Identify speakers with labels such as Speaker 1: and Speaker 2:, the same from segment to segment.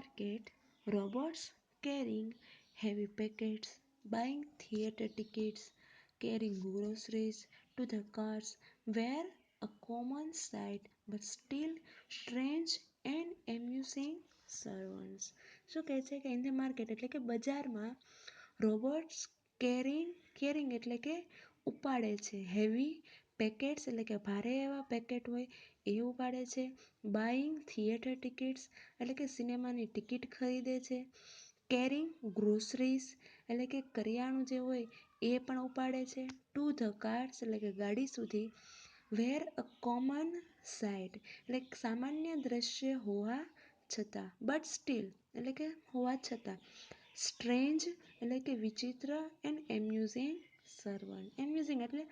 Speaker 1: market, robots carrying heavy packets, buying theater tickets, carrying groceries to the cars were a common sight but still strange and amusing servants. શું કહે છે કે in the market એટલે કે બજારમાં robots carrying એટલે કે ઉપાડે છે, હેવી પેકેટ્સ એટલે કે ભારે એવા પેકેટ હોય એ ઉપાડે છે, બાઇંગ થિયેટર ટિકિટ્સ એટલે કે સિનેમાની ટિકિટ ખરીદે છે, કેરિંગ ગ્રોસરીઝ એટલે કે કરિયાણું જે હોય એ પણ ઉપાડે છે, ટુ ધ કાર્સ એટલે કે ગાડી સુધી, વેર અ કોમન સાઇટ એટલે સામાન્ય દ્રશ્ય હોવા છતાં, બટ સ્ટીલ એટલે કે હોવા છતાં, સ્ટ્રેન્જ એટલે કે વિચિત્ર એન્ડ એમ્યુઝિંગ સર્વન્ટ. એમ્યુઝિંગ એટલે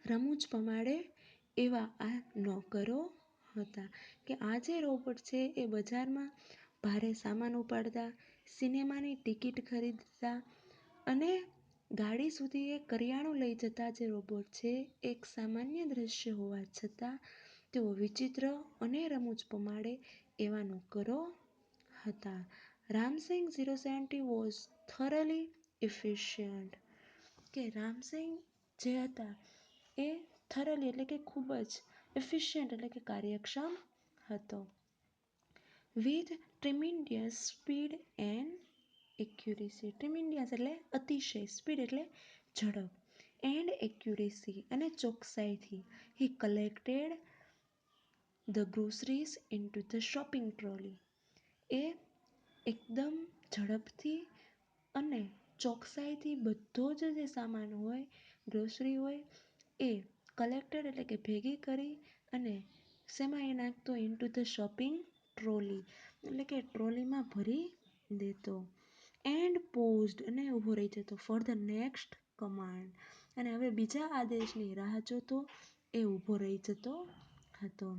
Speaker 1: રમૂજ પમાડે એવા આ નોકરો હતા. કે આ જે રોબોટ છે એ બજારમાં ભારે સામાન ઉપાડતા, સિનેમાની ટિકિટ ખરીદતા અને ગાડી સુધી એ કરિયાણું લઈ જતા જે રોબોટ છે એક સામાન્ય દ્રશ્ય હોવા છતાં તેઓ વિચિત્ર અને રમૂજ પમાડે એવા નોકરો હતા. Ram Singh 070 was thoroughly efficient. કે રામસિંગ જે હતા એ થરલી એટલે કે ખૂબ જ એફિશિયન્ટ એટલે કે કાર્યક્ષમ હતો. With tremendous speed and accuracy. Tremendous એટલે અતિશય, સ્પીડ એટલે ઝડપ, એન્ડ એક્યુરેસી અને ચોકસાઈથી he collected the groceries into the shopping trolley. એ એકદમ ઝડપથી અને ચોકસાઈથી બધો જ જે સામાન હોય, ગ્રોસરી હોય એ કલેક્ટેડ એટલે કે ભેગી કરી અને શેમાં એ નાખતો, ઇન્ટુ ધ શોપિંગ ટ્રોલી એટલે કે ટ્રોલીમાં ભરી દેતો. એન્ડ પોઝડ અને ઊભો રહી જતો ફોર ધ નેક્સ્ટ કમાન્ડ અને હવે બીજા આદેશની રાહ જોતો એ ઊભો રહી જતો હતો.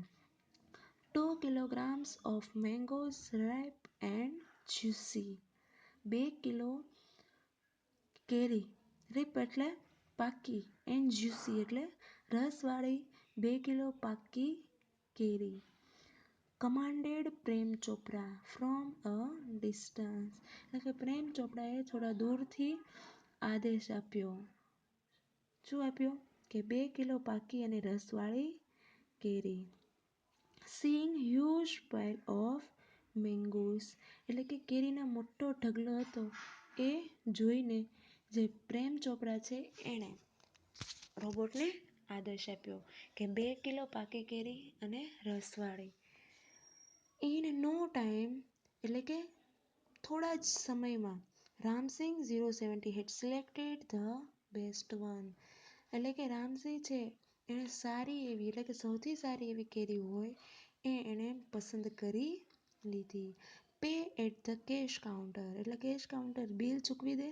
Speaker 1: 2 kilograms of mangoes ripe and juicy. 2 કિલો કેરી, રીપ એટલે પાકી, એન્ડ જ્યુસી એટલે રસવાળી 2 કિલો પાકી કેરી. Commanded Prem Chopra from a distance એટલે કે પ્રેમ ચોપડાએ થોડા દૂરથી આદેશ આપ્યો. શું આપ્યો? કે 2 કિલો પાકી અને રસવાળી કેરી. Seeing huge pile of mangoes એટલે કે કેરીનો મોટો ઢગલો હતો એ જોઈને જે પ્રેમ ચોપડા છે એણે રોબોટને આદેશ આપ્યો કે 2 કિલો પાકી કેરી અને રસવાળી. ઇન નો ટાઈમ એટલે કે થોડા જ સમયમાં રામસિંગ 070 હેડ સિલેક્ટેડ ધ બેસ્ટ વન એટલે કે રામસિંહ છે એણે સારી એવી એટલે કે સૌથી સારી એવી કેરી હોય એ એણે પસંદ કરી લીધી. Pay at the cash counter એટલે કેશ કાઉન્ટર બિલ ચૂકવી દે.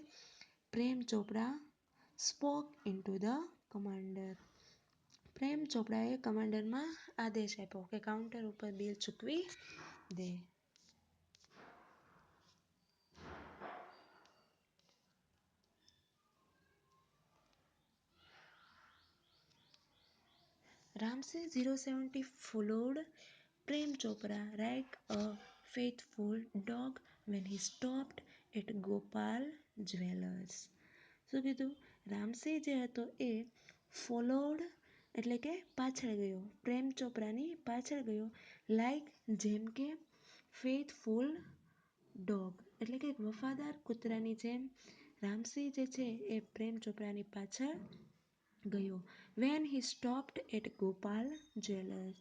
Speaker 1: Prem Chopra spoke into the commander. Prem ચોપડાએ કમાન્ડરમાં આદેશ આપ્યો કે કાઉન્ટર ઉપર બિલ ચૂકવી દે. Ramsey 070 followed Prem Chopra like a faithful dog when he stopped at Gopal Jewelers. શું કીધું? રામસી જે હતો એ ફોલોડ એટલે કે પાછળ ગયો, પ્રેમ ચોપરાની પાછળ ગયો, લાઈક જેમ કે, ફેથફુલ ડોગ એટલે કે વફાદાર કૂતરાની જેમ રામસી જે છે એ પ્રેમ ચોપરાની પાછળ ગયો. When he stopped at Gopal jewellers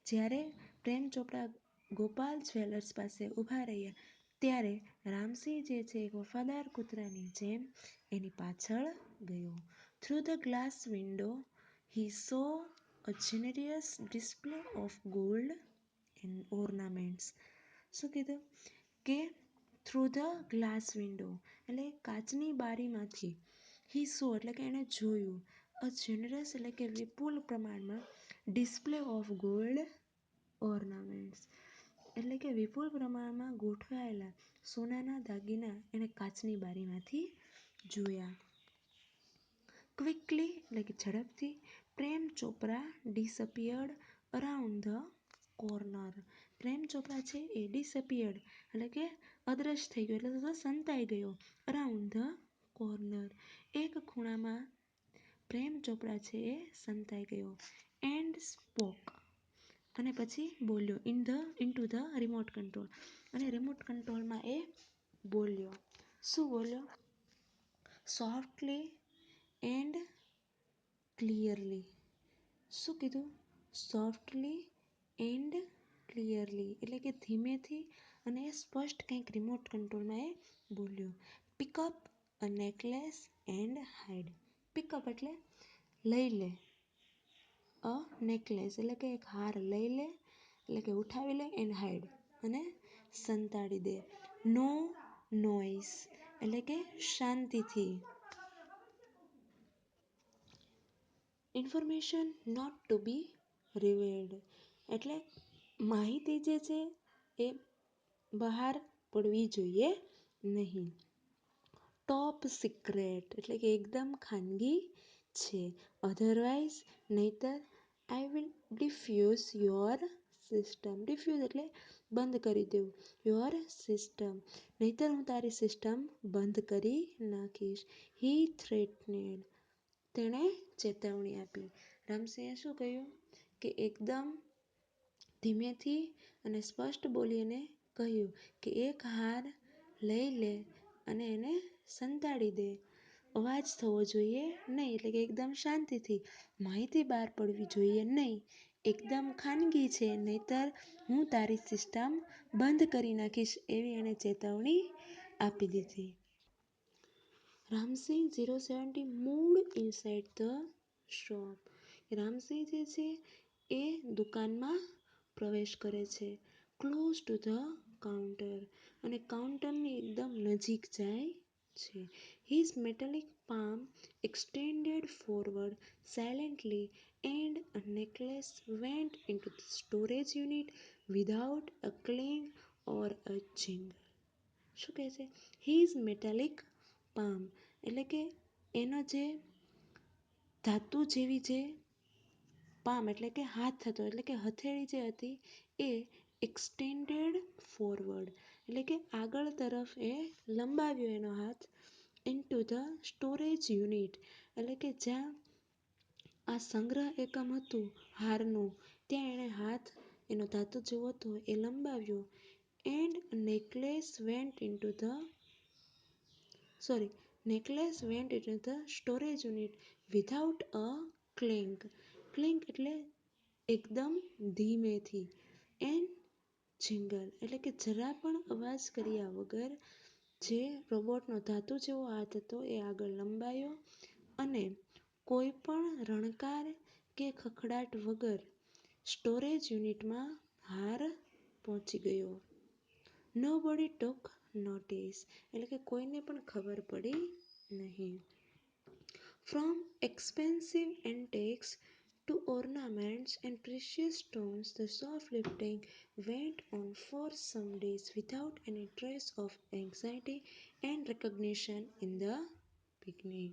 Speaker 1: જ્યારે પ્રેમ ચોપડા ગોપાલ જ્વેલર્સ પાસે ઊભા રહ્યા ત્યારે રામસી જે છે એક વફાદાર કૂતરાની જેમ એની પાછળ ગયો. Through the glass window he saw a generous display of gold and ornaments. શું કીધું? કે થ્રુ ધ ગ્લાસ વિન્ડો એટલે કાચની બારીમાંથી હી સો એટલે કે એણે જોયું, અ જેનરસ એટલે કે વિપુલ પ્રમાણમાં, ડિસ્પ્લે ઓફ ગોલ્ડ ઓર્નામેન્ટ્સ એટલે કે વિપુલ પ્રમાણમાં ગોઠવાયેલા સોનાના દાગીના એણે કાચની બારીમાંથી જોયા. ક્વિકલી એટલે કે ઝડપથી Prem Chopra disappeared around the corner. Prem Chopra છે એ ડિસઅપિયર્ડ એટલે કે અદ્રશ્ય થઈ ગયો એટલે તો સંતાઈ ગયો. અરાઉન્ડ ધ કોર્નર એક ખૂણામાં પ્રેમ ચોપરા છે એ સંતાઈ ગયો. એન્ડ સ્પોક અને પછી બોલ્યો ઇન્ટુ ધ રિમોટ કંટ્રોલ અને રિમોટ કંટ્રોલમાં એ બોલ્યો. શું બોલ્યો? Softly and clearly. શું કીધું? સોફ્ટલી એન્ડ ક્લિયરલી એટલે કે ધીમેથી અને સ્પષ્ટ કંઈક રિમોટ કંટ્રોલમાં એ બોલ્યો. Pick up a necklace and hide. Pick up એટલે લઈ લે. અ નેકલેસ એટલે કે એક હાર લઈ લે એટલે કે ઉઠાવી લે એન્ડ હાઇડ અને સંતાડી દે. નો નોઇસ એટલે કે શાંતિથી. Information not to be revealed એટલે માહિતી જે છે એ બહાર પડવી જોઈએ નહીં. ટોપ સિક્રેટ એટલે કે એકદમ ખાનગી છે. અધરવાઇઝ નહીતર I will diffuse your system. Diffuse એટલે બંધ કરી દેવું. યોર સિસ્ટમ નહીતર હું તારી સિસ્ટમ બંધ કરી નાખીશ. હી થ્રેટનેડ તેણે ચેતવણી આપી. રામસિંહે શું કહ્યું કે એકદમ ધીમેથી અને સ્પષ્ટ બોલીને કહ્યું કે એક હાર લઈ લે અને એને સંતાડી દે. અવાજ થવો જોઈએ નહીં એટલે કે એકદમ શાંતિથી. માહિતી બહાર પડવી જોઈએ નહીં. એકદમ ખાનગી છે નહીતર હું તારી સિસ્ટમ બંધ કરી નાખીશ એવી એણે ચેતવણી આપી દીધી. Ramsingh 070 moved inside the shop. Ramsingh જે છે એ દુકાનમાં પ્રવેશ કરે છે. ક્લોઝ ટુ ધ કાઉન્ટર અને કાઉન્ટરની એકદમ નજીક જાય છે. His metallic palm extended forward silently and a necklace went into the storage unit without a clang or a jingle. શું કહે છે? હિઝ મેટાલિક પામ એટલે કે એનો જે ધાતુ જેવી જે પામ એટલે કે હાથ હતો એટલે કે હથેળી જે હતી એ એક્સટેન્ડેડ ફોરવર્ડ એટલે કે આગળ તરફ એ લંબાવ્યો એનો હાથ. ઇન્ટુ ધ સ્ટોરેજ યુનિટ એટલે કે જ્યાં આ સંગ્રહ એકમ હતું હારનું ત્યાં એણે હાથ એનો ધાતુ જેવો હતો એ લંબાવ્યો. And necklace went into the necklace went into the storage unit without a clank. Clank એટલે એકદમ ધીમેથી. એન્ડ જિંગલ એટલે કે જરા પણ અવાજ કર્યા વગર જે રોબોટનો ધાતુ જેવો હાથ હતો એ આગળ લંબાયો અને કોઈ પણ રણકાર કે ખખડાટ વગર સ્ટોરેજ યુનિટમાં હાર પહોંચી ગયો. નોબડી ટુક નોટિસ એટલે કે કોઈને પણ ખબર પડી નહીં. From expensive antiques to ornaments and precious stones, the shoplifting went on for some days without any trace of anxiety and recognition in the beginning.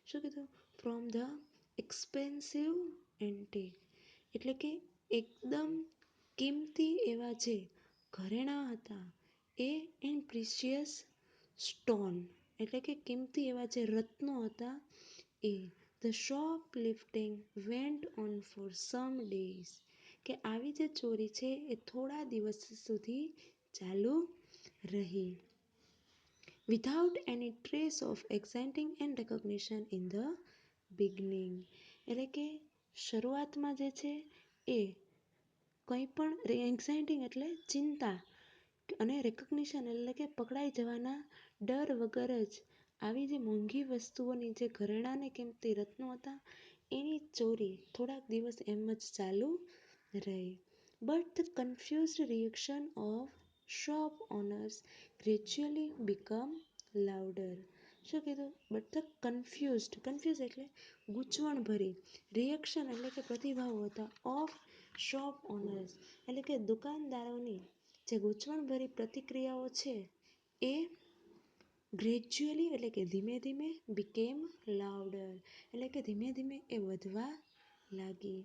Speaker 1: શું કીધું? ફ્રોમ ધ એક્સપેન્સિવ એન્ટિક એટલે કે એકદમ કિંમતી એવા જે ઘરેણાં હતા એ એન્ડ પ્રિશિયસ સ્ટોન એટલે કે કિંમતી એવા જે રત્નો હતા એ. The shoplifting went on for some days કે આવી જે ચોરી છે એ થોડા દિવસ સુધી ચાલુ રહી. Without any trace of exciting and recognition in the beginning એટલે કે શરૂઆતમાં જે છે એ કંઈ પણ એક્સાઇટિંગ એટલે ચિંતા અને રેકોગ્નિશન એટલે કે પકડાઈ જવાના ડર વગર જ આવી જે મોંઘી વસ્તુઓની જે ઘરેણાંને કિંમતી રત્નો હતા એની ચોરી થોડાક દિવસ એમ જ ચાલુ રહી. But the confused reaction of shop owners gradually become louder. શું કીધું? બટ ધ કન્ફ્યુઝ એટલે ગૂંચવણભરી. રિએક્શન એટલે કે પ્રતિભાવો હતા. ઓફ શોપ ઓનર્સ એટલે કે દુકાનદારોની જે ગૂંચવણભરી પ્રતિક્રિયાઓ છે એ ગ્રેજ્યુઅલી એટલે કે ધીમે ધીમે બીકેમ લાઉડર એટલે કે ધીમે ધીમે એ વધવા લાગી.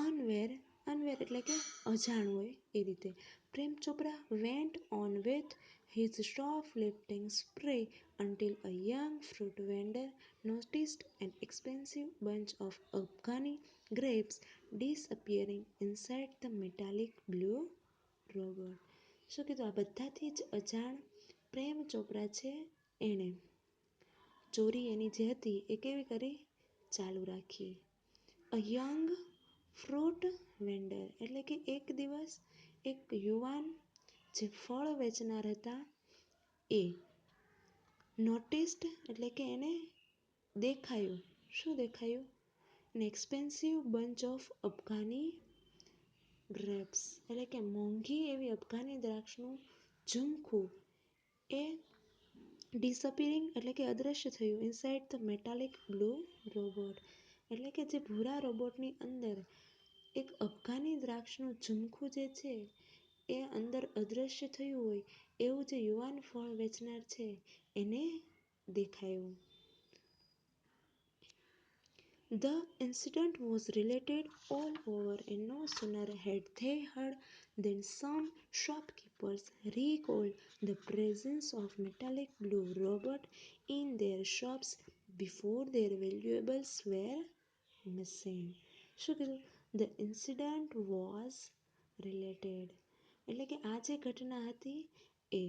Speaker 1: અનવેર અનવેર એટલે કે અજાણ હોય એ રીતે. Prem Chopra went on with his shoplifting spree until a young fruit vendor noticed an expensive bunch of Afghani grapes disappearing inside the metallic blue robot. શું કીધું? આ બધાથી જ અજાણ પ્રેમ ચોપરા છે એણે ચોરી એની જે હતી એ કેવી કરી? ચાલુ રાખી. અ યંગ ફ્રૂટ વેન્ડર એટલે કે એક દિવસ એક યુવાન જે ફળ વેચનાર હતા એ નોટિસ્ડ એટલે કે એને દેખાયું. શું દેખાયું? An expensive bunch of Afghani grapes એટલે કે મોંઘી એવી અફઘાની દ્રાક્ષનું ઝુમખું એ ડિસઅપિયરિંગ એટલે કે અદૃશ્ય થયું inside the metallic blue robot એટલે કે જે ભૂરા રોબોટની અંદર એક અફઘાની દ્રાક્ષનું ઝુમખું જે છે એ અંદર અદૃશ્ય થયું હોય એવું જે યુવાન ફળ વેચનાર છે એને દેખાયું. The incident was related all over, and no sooner had they heard than some shopkeepers recalled the presence of metallic blue robot in their shops before their valuables were missing. શું કીધું? The incident was related એટલે કે આ જે ઘટના હતી એ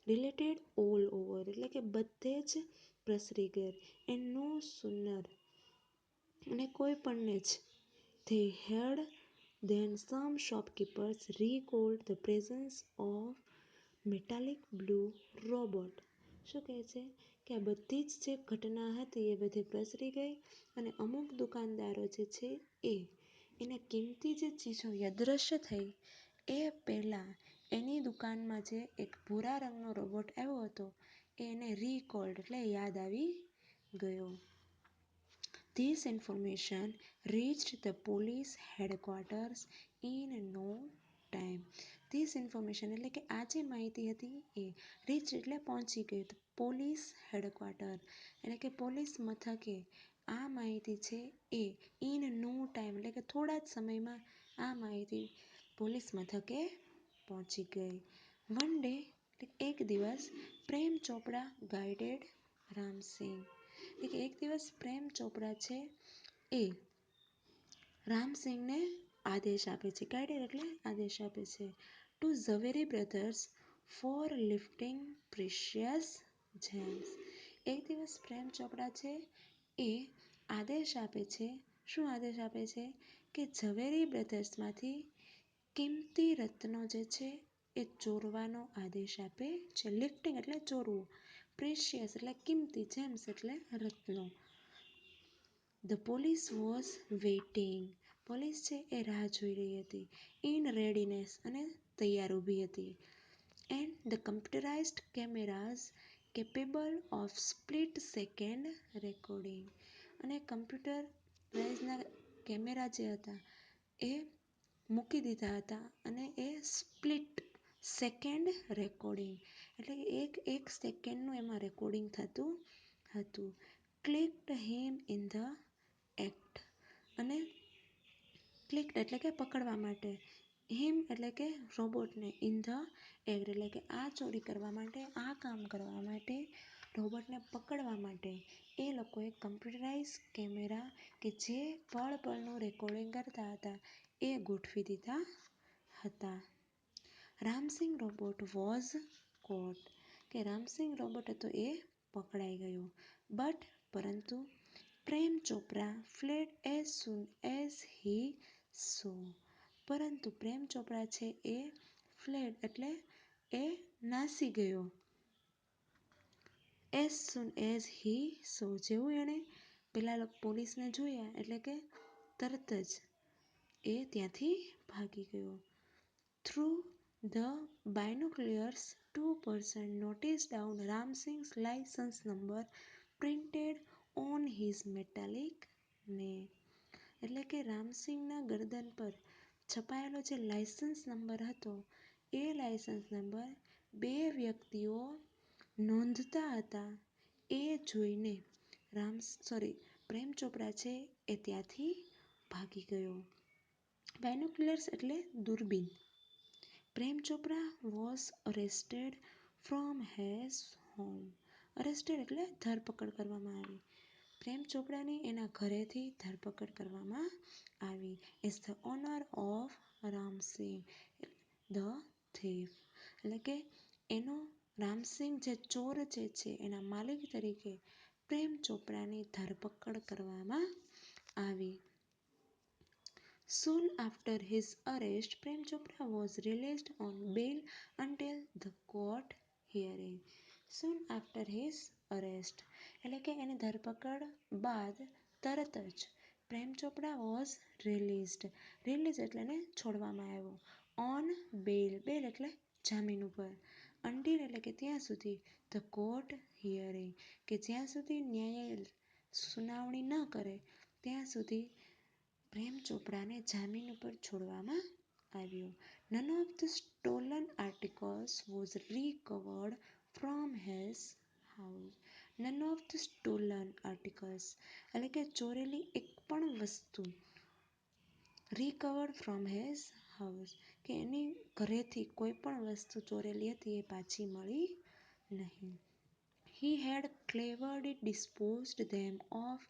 Speaker 1: related all over એટલે કે બધે જ પ્રસરી ગઈ. એન્ડ નો સુનર અને કોઈ પણને જ they had then some shopkeepers recalled the presence of metallic blue robot. શું કહે છે કે આ બધી જ જે ઘટના હતી એ બધી પ્રસરી ગઈ અને અમુક દુકાનદારો જે છે એના કિંમતી જે ચીજો અદૃશ્ય થઈ એ પહેલાં એની દુકાનમાં જે એક ભૂરા રંગનો રોબોટ આવ્યો હતો એને રીકોલ્ડ એટલે યાદ આવી ગયો. This information reached the police headquarters in no time. This information એટલે કે આ જે માહિતી હતી એ રીચ એટલે પહોંચી ગઈ. પોલીસ હેડક્વાર્ટર એટલે કે પોલીસ મથકે આ માહિતી છે એ ઇન નો ટાઈમ એટલે કે થોડા જ સમયમાં આ માહિતી પોલીસ મથકે પહોંચી ગઈ. વન ડે એક દિવસ પ્રેમ ચોપડા ગાઈડેડ રામસિંહ એટલે કે એક દિવસ પ્રેમ ચોપડા છે એ રામસિંહને આદેશ આપે છે. ગાઈડેડ એટલે આદેશ આપે છે. To Zaveri brothers for lifting precious gems. એક દિવસ પ્રેમ ચોપડા છે એ આદેશ આપે છે. શું આદેશ આપે છે? કે ઝવેરી બ્રધર્સમાંથી કિંમતી રત્નો જે છે એ ચોરવાનો આદેશ આપે છે. લિફ્ટિંગ એટલે ચોરવું, પ્રિશિયસ એટલે કિંમતી, જેમ્સ એટલે રત્નો. The police was waiting. Police છે એ રાહ જોઈ રહી હતી. ઇન રેડીનેસ અને તૈયાર ઊભી હતી. And the computerised cameras capable of split second recording અને કમ્પ્યુટરાઇઝના કેમેરા જે હતા એ મૂકી દીધા હતા અને એ સ્પ્લિટ સેકન્ડ રેકોર્ડિંગ એટલે કે એક સેકન્ડનું એમાં રેકોર્ડિંગ થતું હતું. Clicked him in the act અને ક્લિક્ડ એટલે કે પકડવા માટે, હિમ એટલે કે રોબોટને, ઇન ધ એક્ટ એટલે કે આ ચોરી કરવા માટે, આ કામ કરવા માટે, રોબોટને પકડવા માટે એ લોકોએ કમ્પ્યુટરાઇઝ કેમેરા કે જે પળ પળનું રેકોર્ડિંગ કરતા હતા એ ગોઠવી દીધા હતા. રામસિંગ રોબોટ વોઝ કોટ કે રામસિંગ રોબોટ હતો એ પકડાઈ ગયો. બટ પરંતુ Prem Chopra fled as soon as he saw. પરંતુ પ્રેમ ચોપરા છે એ ફ્લેડ એટલે એ નાસી ગયો. એઝ સૂન એઝ હી સો જેવું એણે પેલા પોલીસને જોયા એટલે કે તરત જ એ ત્યાંથી ભાગી ગયો. Through the binoculars 2 persons noticed down Ramsingh's license number printed on his metallic neck. એટલે કે રામસિંહના ગરદન પર છપાયેલો જે લાયસન્સ નંબર હતો એ લાયસન્સ નંબર બે વ્યક્તિઓ નોંધતા હતા એ જોઈને પ્રેમ ચોપરા છે એ ત્યાંથી ભાગી ગયો. બાયનોક્યુલર્સ એટલે દૂરબીન. Prem Chopra was arrested from his home. Arrested એટલે ધરપકડ કરવામાં આવી. પ્રેમ ચોપરાની એના ઘરેથી ધરપકડ કરવામાં આવી as the owner of Ram Singh the thief. એટલે કે એનો રામસિંગ જે ચોર જે છે એના માલિક તરીકે પ્રેમ ચોપરાની ધરપકડ કરવામાં આવી. Soon after his arrest, Prem Chopra was released on bail until the court hearing. Soon after his arrest એટલે કે એની ધરપકડ બાદ તરત જ પ્રેમ ચોપડા વોઝ રિલીઝડ. રિલીઝ એટલે એને છોડવામાં આવ્યો. ઓન બેલ, બેલ એટલે જામીન ઉપર. અન્ટિલ એટલે કે ત્યાં સુધી. ધ કોર્ટ હિયરિંગ કે જ્યાં સુધી ન્યાયાલય સુનાવણી ન કરે ત્યાં સુધી પ્રેમ ચોપડાને જામીન ઉપર છોડવામાં આવ્યો. None of the stolen articles was recovered from his house. None of the stolen articles એટલે કે ચોરેલી એક પણ વસ્તુ રિકવર્ડ ફ્રોમ હિઝ હાઉસ કે એની ઘરેથી કોઈ પણ વસ્તુ ચોરેલી હતી એ પાછી મળી નહીં. He had cleverly disposed them of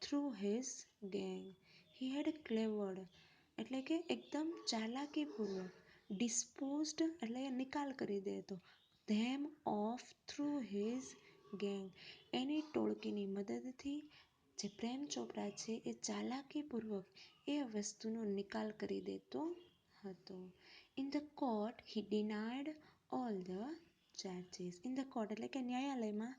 Speaker 1: through his gang. He had clevered એટલે કે એકદમ ચાલાકીપૂર્વક. ડિસ્પોઝડ એટલે નિકાલ કરી દેતો. ધેમ ઓફ થ્રુ હિઝ ગેંગ એની ટોળકીની મદદથી જે પ્રેમ ચોપડા છે એ ચાલાકીપૂર્વક એ વસ્તુનો નિકાલ કરી દેતો હતો. In the court he denied all the charges. In the court એટલે કે ન્યાયાલયમાં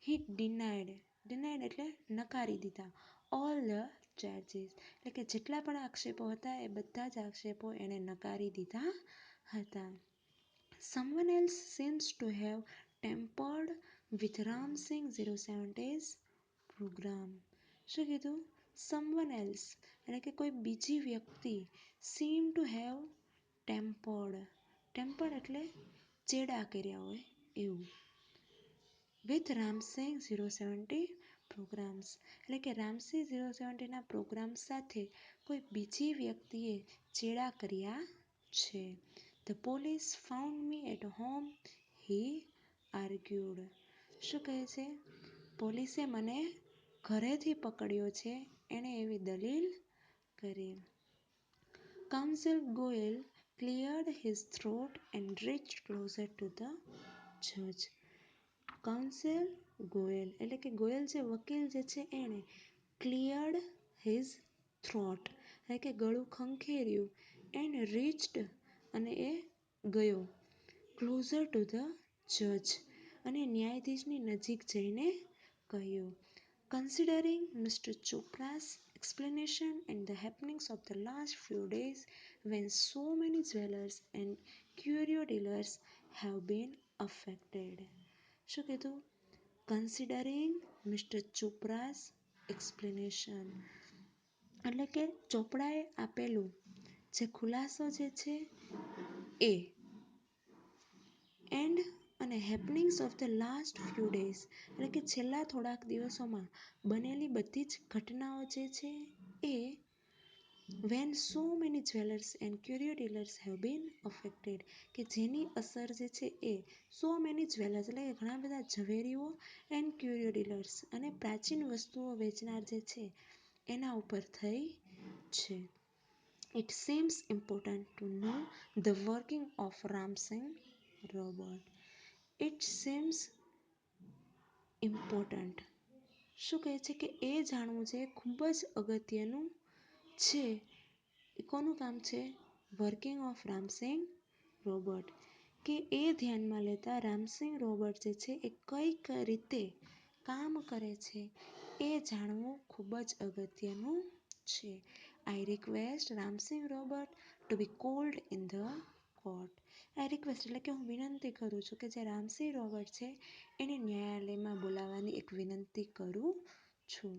Speaker 1: હી ડિનાઇડ એટલે નકારી દીધા. ઓલ ધ ચાર્જીસ એટલે કે જેટલા પણ આક્ષેપો હતા એ બધા જ આક્ષેપો એણે નકારી દીધા હતા. Someone else seems to have tampered with Ramsing 070's program. શું કીધું? Someone else એટલે કે કોઈ બીજી વ્યક્તિ seem to have tampered એટલે ચેડા કર્યા હોય એવું. વિથ રામસિંગ 070 પ્રોગ્રામ્સ એટલે કે રામસિંગ 070ના પ્રોગ્રામ સાથે કોઈ બીજી વ્યક્તિએ ચેડા કર્યા છે. The police found me at home he argued. શું કહે છે? પોલીસે મને ઘરેથી પકડ્યો છે એણે એવી દલીલ કરી. Counsel Goyal cleared his throat and reached closer to the જજ. કાઉન્સિલ ગોયલ એટલે કે ગોયલ જે વકીલ જે છે એણે ક્લિયર્ડ હિઝ થ્રોટ એટલે કે ગળું ખંખેર્યું એન્ડ રીચ્ડ અને એ ગયો ક્લોઝર ટુ ધ જજ અને ન્યાયાધીશની નજીક જઈને કહ્યું. Considering mister Chopra's explanation and the happenings of the last few days when so many jewelers and curio dealers have been affected. શું કીધું? કન્સિડરિંગ મિસ્ટર ચોપરાઝ એક્સપ્લેનેશન એટલે કે ચોપડાએ આપેલું જે ખુલાસો જે છે એ એન્ડ અને happenings of the last few days એટલે કે છેલ્લા થોડાક દિવસોમાં બનેલી બધી જ ઘટનાઓ જે છે એ when so many jewellers and curio dealers have been affected કે જેની અસર જે છે એ સો મેની જ્વેલર્સ એટલે કે ઘણા બધા ઝવેરીઓ એન્ડ ક્યુરિયો ડીલર્સ અને પ્રાચીન વસ્તુઓ વેચનાર જે છે એના ઉપર થઈ છે. It seems important to know the working of Ramsing robot. It seems important. શું કહે છે કે એ જાણવું છે ખૂબ જ અગત્યનું છે. એ કોનું કામ છે? વર્કિંગ ઓફ રામસિંગ રોબોટ કે એ ધ્યાનમાં લેતા રામસિંગ રોબોટ જે છે એ કઈ રીતે કામ કરે છે એ જાણવું ખૂબ જ અગત્યનું છે. I request Ramsingh robot to be called in the court. I request એટલે કે હું વિનંતી કરું છું કે જે રામસિંગ રોબોટ છે એને ન્યાયાલયમાં બોલાવવાની એક વિનંતી કરું છું.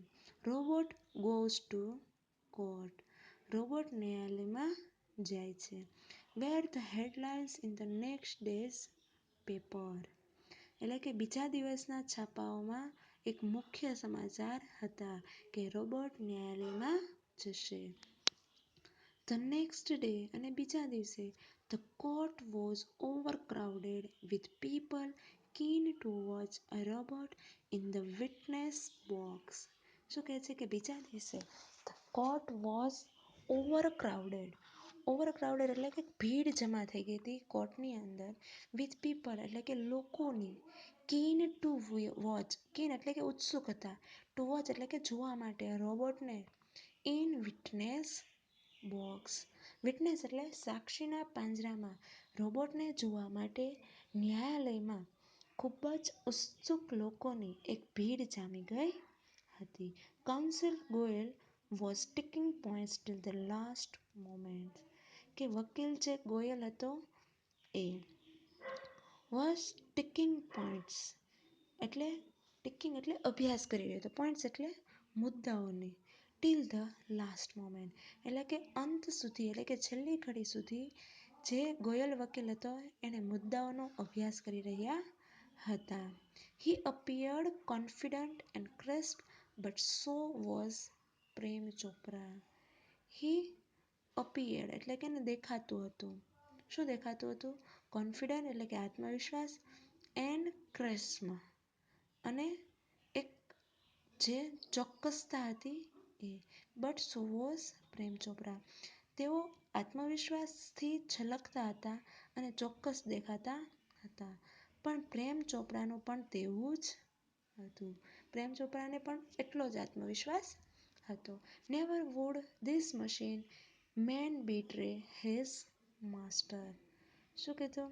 Speaker 1: Robot goes to court. Robot ન્યાયાલયમાં જાય છે. Where the headlines in the next day's paper એટલે કે બીજા દિવસના છાપાઓમાં એક મુખ્ય સમાચાર હતા કે રોબોટ ન્યાયાલયમાં જશે. The next day અને બીજા દિવસે the court was overcrowded with people keen to watch a robot in the witness box. શું કહે છે કે બીજા દિવસે the court was overcrowded. ઓવરક્રાઉડેડ એટલે કે ભીડ જમા થઈ ગઈ હતી કોર્ટની અંદર વિથ પીપલ એટલે કે લોકોની કીન ટુ વોચ કીન એટલે કે ઉત્સુક હતા ટુ વોચ એટલે કે જોવા માટે રોબોટને ઇન વિટનેસ બોક્સ. વિટનેસ એટલે સાક્ષીના પાંજરામાં રોબોટને જોવા માટે ન્યાયાલયમાં ખૂબ જ ઉત્સુક લોકોની એક ભીડ જામી ગઈ હતી. Council Goyal was ticking points till the last moment. કે વકીલ જે ગોયલ હતો એ વોઝ ટિકિંગ પોઈન્ટ્સ એટલે ટિકિંગ એટલે અભ્યાસ કરી રહ્યો હતો પોઈન્ટ્સ એટલે મુદ્દાઓને ટીલ ધ લાસ્ટ મોમેન્ટ એટલે કે અંત સુધી એટલે કે છેલ્લી ઘડી સુધી જે ગોયલ વકીલ હતો એને મુદ્દાઓનો અભ્યાસ કરી રહ્યા હતા. He appeared confident and crisp but so was Prem Chopra. He appeared એટલે કે એને દેખાતું હતું. શું દેખાતું હતું? કોન્ફિડન્ટ એટલે કે આત્મવિશ્વાસ એન્ડ ક્રિસ્પ અને એક જે ચોક્કસતા હતી એ but so was Prem Chopra. તેઓ આત્મવિશ્વાસથી છલકતા હતા અને ચોક્કસ દેખાતા હતા પણ પ્રેમ ચોપરાનું પણ તેવું જ હતું. પ્રેમ ચોપરાને પણ એટલો જ આત્મવિશ્વાસ હતો. Never would this machine man betray his master. શું કીધું?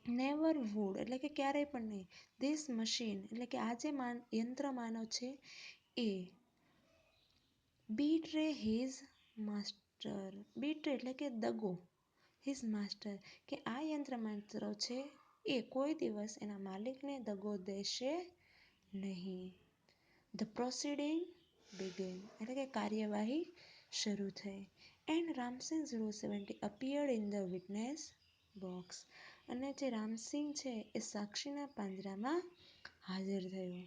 Speaker 1: નેવર વુડ એટલે કે ક્યારેય પણ નહીં. ધીસ મશીન એટલે કે આ જે યંત્ર માનવ છે એ બીટ્રે હિઝ માસ્ટર. બીટ્રે એટલે કે દગો હિઝ માસ્ટર કે આ યંત્ર માત્ર છે એ કોઈ દિવસ એના માલિકને દગો દેશે નહીં. ધ પ્રોસિડિંગ બિગેન એટલે કે કાર્યવાહી શરૂ થઈ. And Ram Singh 070 appeared in the witness box. અને જે રામસિંગ છે એ સાક્ષીના પાંજરામાં હાજર થયો.